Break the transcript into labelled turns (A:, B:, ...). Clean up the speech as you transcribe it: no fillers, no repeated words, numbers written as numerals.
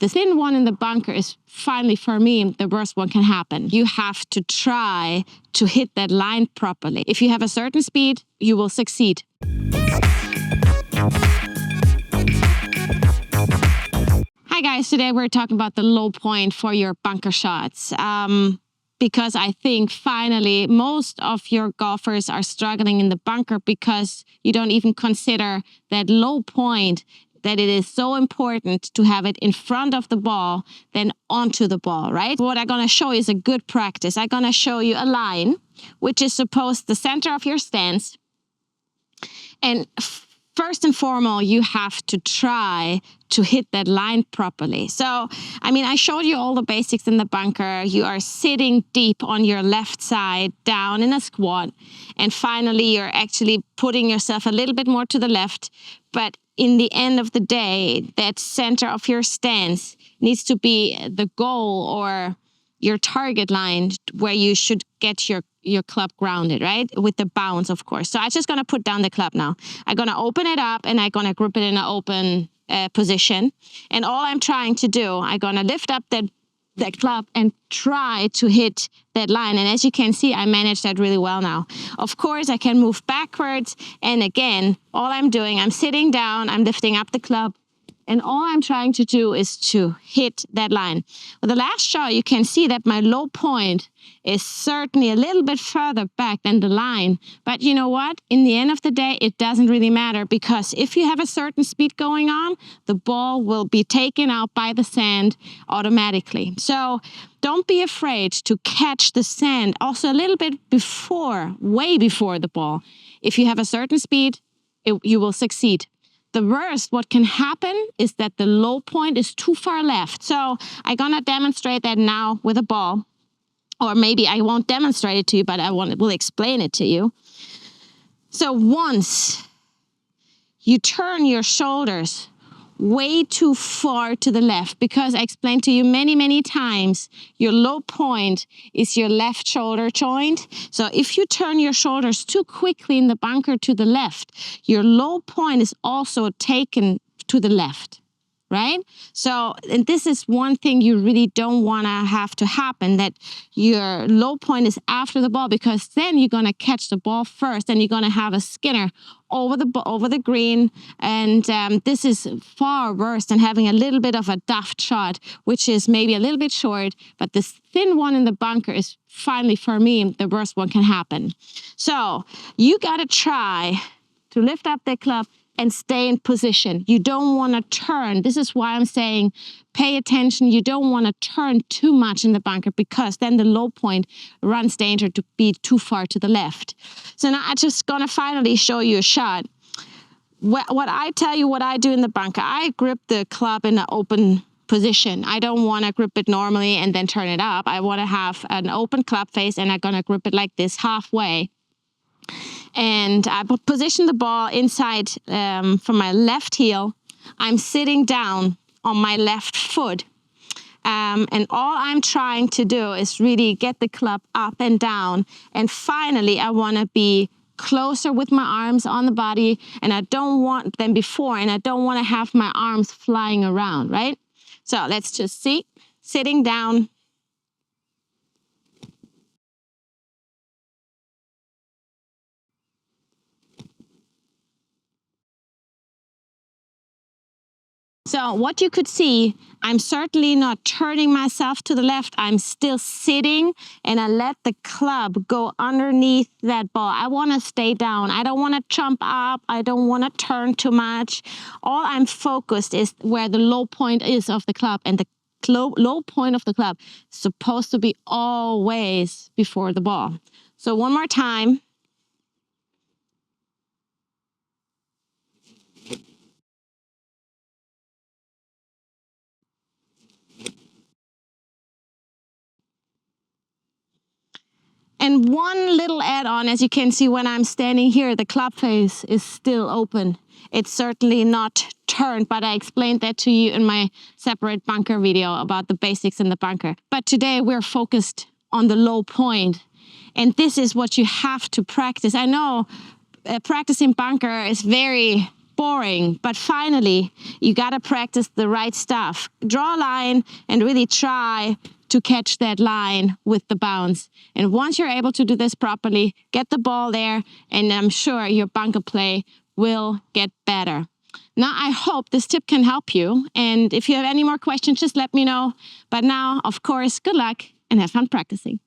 A: the thin one in the bunker is finally, for me, the worst one can happen. You have to try to hit that line properly. If you have a certain speed, you will succeed. Hi guys, today we're talking about the low point for your bunker shots. Because I think finally most of your golfers are struggling in the bunker because you don't even consider that low point, that it is so important to have it in front of the ball than onto the ball, right? What I'm going to show you is a good practice. I'm going to show you a line, which is supposed the center of your stance. And first and foremost, you have to try to hit that line properly. So, I mean, I showed you all the basics in the bunker. You are sitting deep on your left side, down in a squat. And finally, you're actually putting yourself a little bit more to the left. But in the end of the day, that center of your stance needs to be the goal or your target line where you should get your club grounded, right? With the bounce, of course. So I'm just going to put down the club now. I'm going to open it up and I'm going to grip it in an open position. And all I'm trying to do, I'm going to lift up that club and try to hit that line. And as you can see, I managed that really well now. Of course, I can move backwards. And again, all I'm doing, I'm sitting down, I'm lifting up the club. And all I'm trying to do is to hit that line. With the last shot, you can see that my low point is certainly a little bit further back than the line. But you know what? In the end of the day, it doesn't really matter because if you have a certain speed going on, the ball will be taken out by the sand automatically. So don't be afraid to catch the sand also a little bit before, way before the ball. If you have a certain speed, you will succeed. The worst, what can happen is that the low point is too far left. So I'm going to demonstrate that now with a ball. Or maybe I won't demonstrate it to you, but will explain it to you. So once you turn your shoulders way too far to the left, because I explained to you many, many times, your low point is your left shoulder joint. So if you turn your shoulders too quickly in the bunker to the left, your low point is also taken to the left, right? So, and this is one thing you really don't want to have to happen, that your low point is after the ball, because then you're going to catch the ball first and you're going to have a skinner over the green, and this is far worse than having a little bit of a daft shot, which is maybe a little bit short, but this thin one in the bunker is finally, for me, the worst one can happen. So you got to try to lift up the club and stay in position. You don't want to turn. This is why I'm saying pay attention. You don't want to turn too much in the bunker because then the low point runs danger to be too far to the left. So now I'm just going to finally show you a shot. What I tell you what I do in the bunker, I grip the club in an open position. I don't want to grip it normally and then turn it up. I want to have an open club face and I'm going to grip it like this halfway. And I position the ball inside from my left heel. I'm sitting down on my left foot. And all I'm trying to do is really get the club up and down. And finally, I want to be closer with my arms on the body. And I don't want them before. And I don't want to have my arms flying around, right? So let's just see. Sitting down. So what you could see, I'm certainly not turning myself to the left. I'm still sitting and I let the club go underneath that ball. I want to stay down. I don't want to jump up. I don't want to turn too much. All I'm focused is where the low point is of the club, and the low point of the club is supposed to be always before the ball. So one more time. And one little add-on, as you can see when I'm standing here, the club face is still open. It's certainly not turned, but I explained that to you in my separate bunker video about the basics in the bunker. But today we're focused on the low point. And this is what you have to practice. I know practicing bunker is very boring, but finally, you got to practice the right stuff. Draw a line and really try to catch that line with the bounce. And once you're able to do this properly, get the ball there, and I'm sure your bunker play will get better. Now, I hope this tip can help you. And if you have any more questions, just let me know. But now, of course, good luck and have fun practicing.